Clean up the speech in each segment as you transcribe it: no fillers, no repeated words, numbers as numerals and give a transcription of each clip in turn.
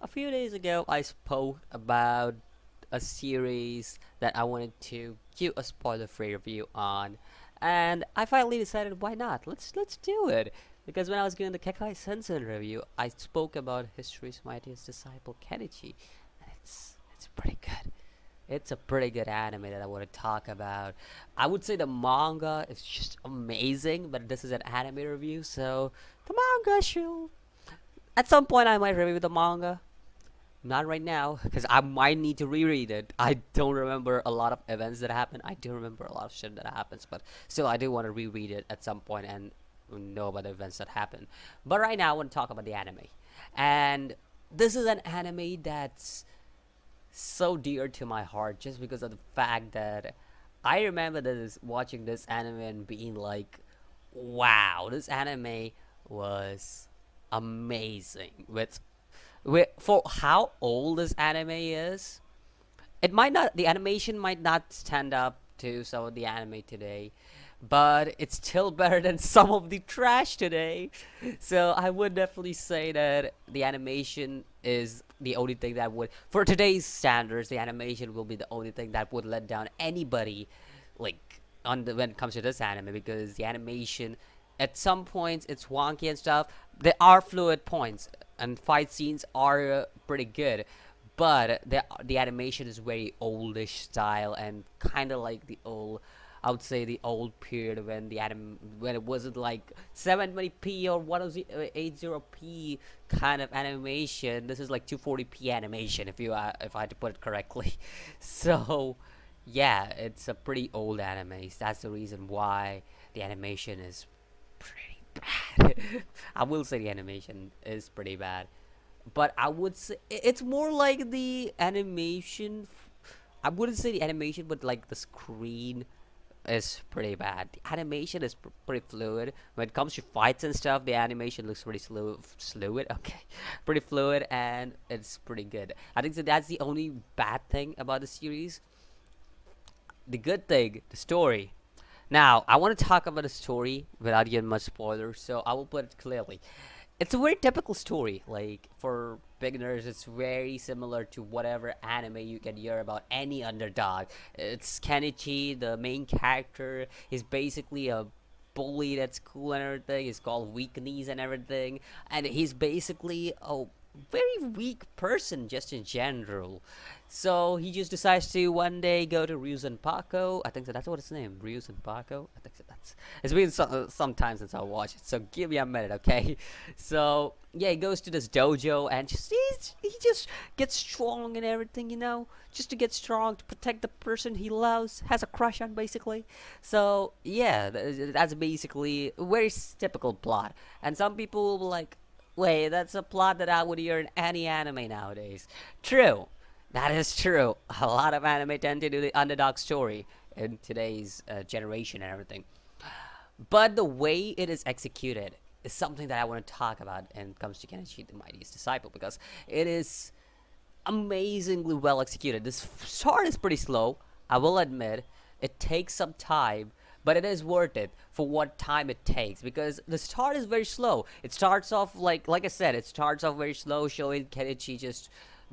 A few days ago, I spoke about a series that I wanted to give a spoiler-free review on, and I finally decided why not? Let's do it. Because when I was doing the Kekai Sensen review, I spoke about history's mightiest disciple Kenichi, and it's pretty good. It's a pretty good anime that I want to talk about. I would say the manga is just amazing, but this is an anime review, so the manga should. At some point, I might review the manga. Not right now, because I might need to reread it. I don't remember a lot of events that happen. I do remember a lot of shit that happens, but still, I do want to reread it at some point and know about the events that happen. But right now, I want to talk about the anime. And this is an anime that's so dear to my heart just because of the fact that I remember this watching this anime and being like, wow, this anime was amazing for how old this anime is. It might not, the animation might not stand up to some of the anime today, but it's still better than some of the trash today. So I would definitely say that the animation is the only thing that would, for today's standards, the animation will be the only thing that would let down anybody, like when it comes to this anime, because the animation at some points it's wonky and stuff. There are fluid points and fight scenes are pretty good, but the animation is very oldish style and kind of like the old, I would say the old period when when it wasn't like 720p or what was it, 80p kind of animation. This is like 240p animation if I had to put it correctly. So yeah, it's a pretty old anime. That's the reason why the animation is pretty bad. I will say the animation is pretty bad, but I would say it's more like the animation. I wouldn't say the animation, but like the screen is pretty bad. The animation is pretty fluid. When it comes to fights and stuff, the animation looks pretty fluid. Okay, pretty fluid, and it's pretty good. I think that that's the only bad thing about the series. The good thing, the story. Now, I want to talk about the story without giving much spoilers, so I will put it clearly. It's a very typical story. Like for beginners, it's very similar to whatever anime you can hear about any underdog. It's Kenichi, the main character, is basically a bullied at school and everything. He's called weak knees and everything, and he's basically a very weak person just in general. So he just decides to one day go to Ryouzanpaku. I think that's what his name, Ryouzanpaku. I think that's. It's been some time since I watched it, so give me a minute, okay? So yeah, he goes to this dojo and he just gets strong and everything, just to get strong to protect the person he loves, has a crush on, basically. So yeah, that's basically a very typical plot. And some people will be like, wait, that's a plot that I would hear in any anime nowadays. True. That is true. A lot of anime tend to do the underdog story in today's generation and everything. But the way it is executed is something that I want to talk about and it comes to Kenichi the Mightiest Disciple because it is amazingly well executed. This start is pretty slow, I will admit. It takes some time, but it is worth it for what time it takes because the start is very slow. It starts off like I said, it starts off very slow, showing Kenichi just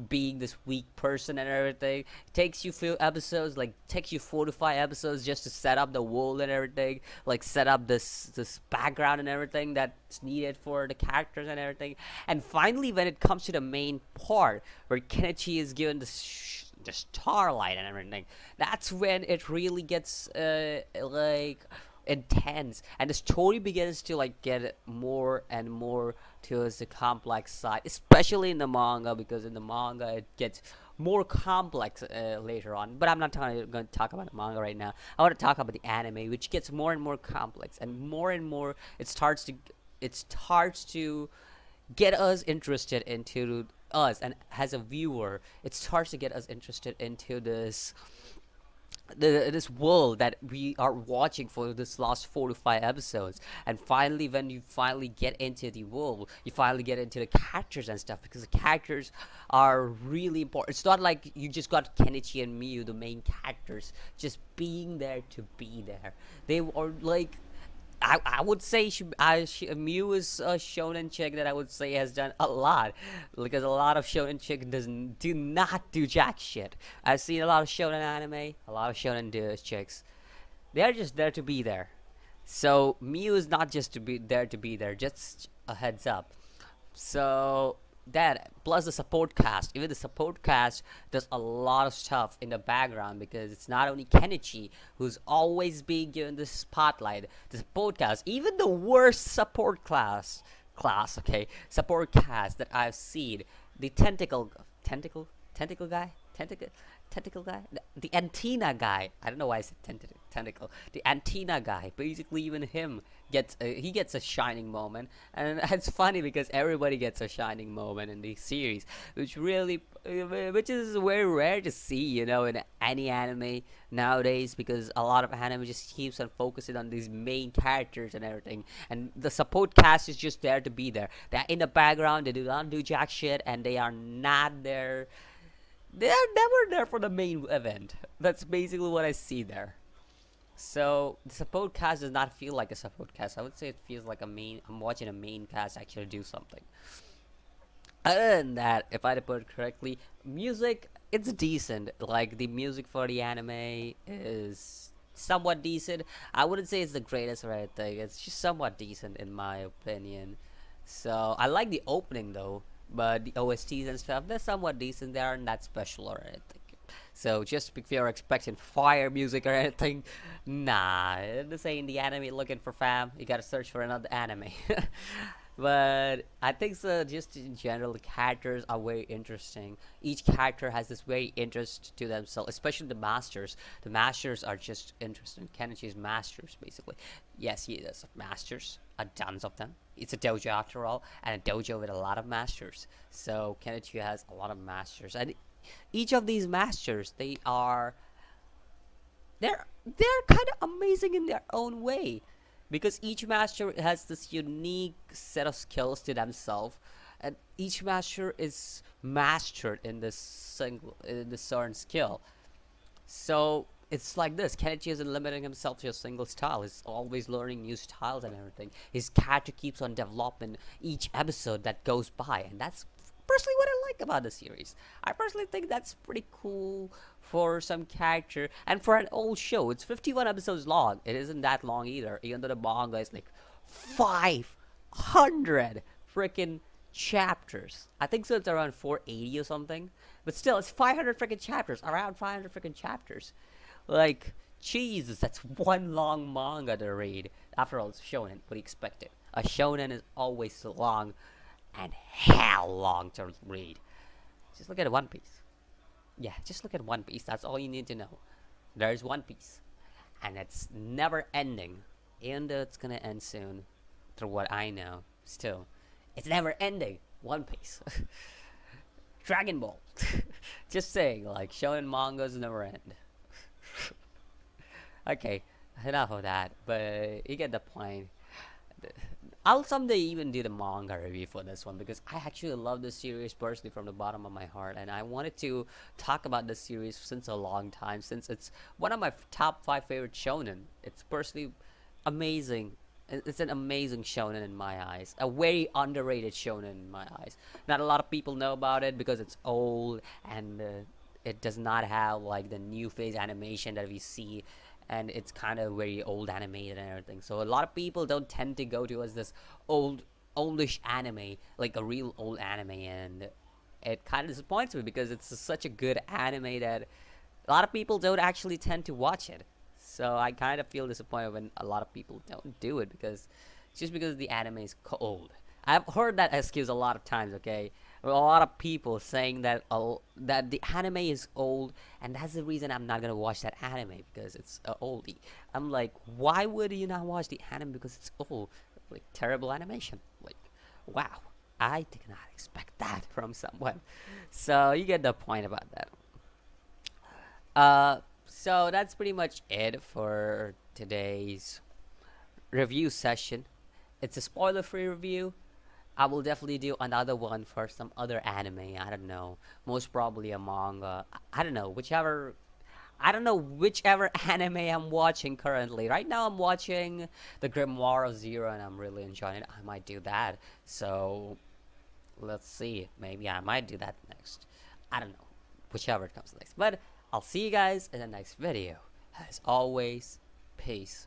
being this weak person and everything. It takes you few episodes, like takes you 4 to 5 episodes just to set up the world and everything, like set up this background and everything that's needed for the characters and everything. And finally, when it comes to the main part where Kenichi is given the starlight and everything, that's when it really gets like intense and the story begins to like get more and more towards the complex side, especially in the manga, because in the manga it gets more complex later on. But I'm not going to talk about the manga right now. I want to talk about the anime, which gets more and more complex and more it starts to get us interested into us, and as a viewer it starts to get us interested into this world that we are watching for this last 4 to 5 episodes. And finally, when you finally get into the world, you finally get into the characters and stuff, because the characters are really important. It's not like you just got Kenichi and Miu, the main characters, just being there to be there. They are like I would say Miu is a shonen chick that I would say has done a lot, because a lot of shonen chick doesn't do not do jack shit. I've seen a lot of shonen anime, a lot of shonen chicks. They're just there to be there. So Miu is not just to be there to be there. Just a heads up. So that plus the support cast, even the support cast does a lot of stuff in the background, because it's not only Kenichi who's always being given the spotlight. The support cast, even the worst support okay, support cast that I've seen, the tentacle guy, tentacle guy, the antenna guy. I don't know why I said tentacle. The antenna guy. Basically, even him gets a shining moment, and it's funny because everybody gets a shining moment in the series, which is very rare to see, in any anime nowadays, because a lot of anime just keeps on focusing on these main characters and everything, and the support cast is just there to be there. They're in the background. They do not do jack shit, and they are not there. They're never there for the main event. That's basically what I see there. So the support cast does not feel like a support cast. I would say it feels like I'm watching a main cast actually do something. Other than that, if I put it correctly, music, it's decent. Like, the music for the anime is somewhat decent. I wouldn't say it's the greatest or anything. It's just somewhat decent in my opinion. So I like the opening though, but the OSTs and stuff, they're somewhat decent. They aren't that special or anything. So just if you're expecting fire music or anything, nah. This ain't the anime looking for, fam. You gotta search for another anime. But I think so. Just in general, the characters are very interesting. Each character has this very interest to themselves, especially the masters. The masters are just interesting. Kenichi's masters, basically. Yes, he does have masters, a tons of them. It's a dojo after all, and a dojo with a lot of masters. So Kenichi has a lot of masters, and each of these masters, they're kind of amazing in their own way, because each master has this unique set of skills to themselves, and each master is mastered in this certain skill. So it's like this: Kenichi isn't limiting himself to a single style. He's always learning new styles and everything. His character keeps on developing each episode that goes by, and that's personally what I like about the series. I personally think that's pretty cool for some character, and for an old show. It's 51 episodes long. It isn't that long either, even though the manga is like 500 freaking chapters. I think so. It's around 480 or something. But still, it's 500 freaking chapters. Around 500 freaking chapters. Like, Jesus, that's one long manga to read. After all, it's shonen. What do you expect it? A shonen is always so long and hell long to read. Just look at One Piece. Yeah, just look at One Piece. That's all you need to know. There's One Piece, and it's never ending. Even though it's gonna end soon, through what I know, still, it's never ending. One Piece, Dragon Ball. Just saying, like, shonen mangas never end. Okay, enough of that. But you get the point. I'll someday even do the manga review for this one, because I actually love this series personally from the bottom of my heart, and I wanted to talk about this series since a long time, since it's one of my top 5 favorite shonen. It's personally amazing. It's an amazing shonen in my eyes, a very underrated shonen in my eyes. Not a lot of people know about it because it's old, and it does not have like the new phase animation that we see, and it's kind of very old animated and everything. So a lot of people don't tend to go towards this oldish anime, like a real old anime, and it kind of disappoints me because it's such a good anime that a lot of people don't actually tend to watch it. So I kind of feel disappointed when a lot of people don't do it, because just because the anime is old. I've heard that excuse a lot of times. Okay, a lot of people saying that that the anime is old, and that's the reason I'm not gonna watch that anime, because it's oldie. I'm like, why would you not watch the anime because it's old? Like, terrible animation. Like, wow, I did not expect that from someone. So you get the point about that. So that's pretty much it for today's review session. It's a spoiler-free review. I will definitely do another one for some other anime. I don't know. Most probably a manga. I don't know. Whichever. I don't know whichever anime I'm watching currently. Right now I'm watching the Grimoire of Zero and I'm really enjoying it. I might do that. So let's see. Maybe I might do that next. I don't know. Whichever comes next. But I'll see you guys in the next video. As always, peace.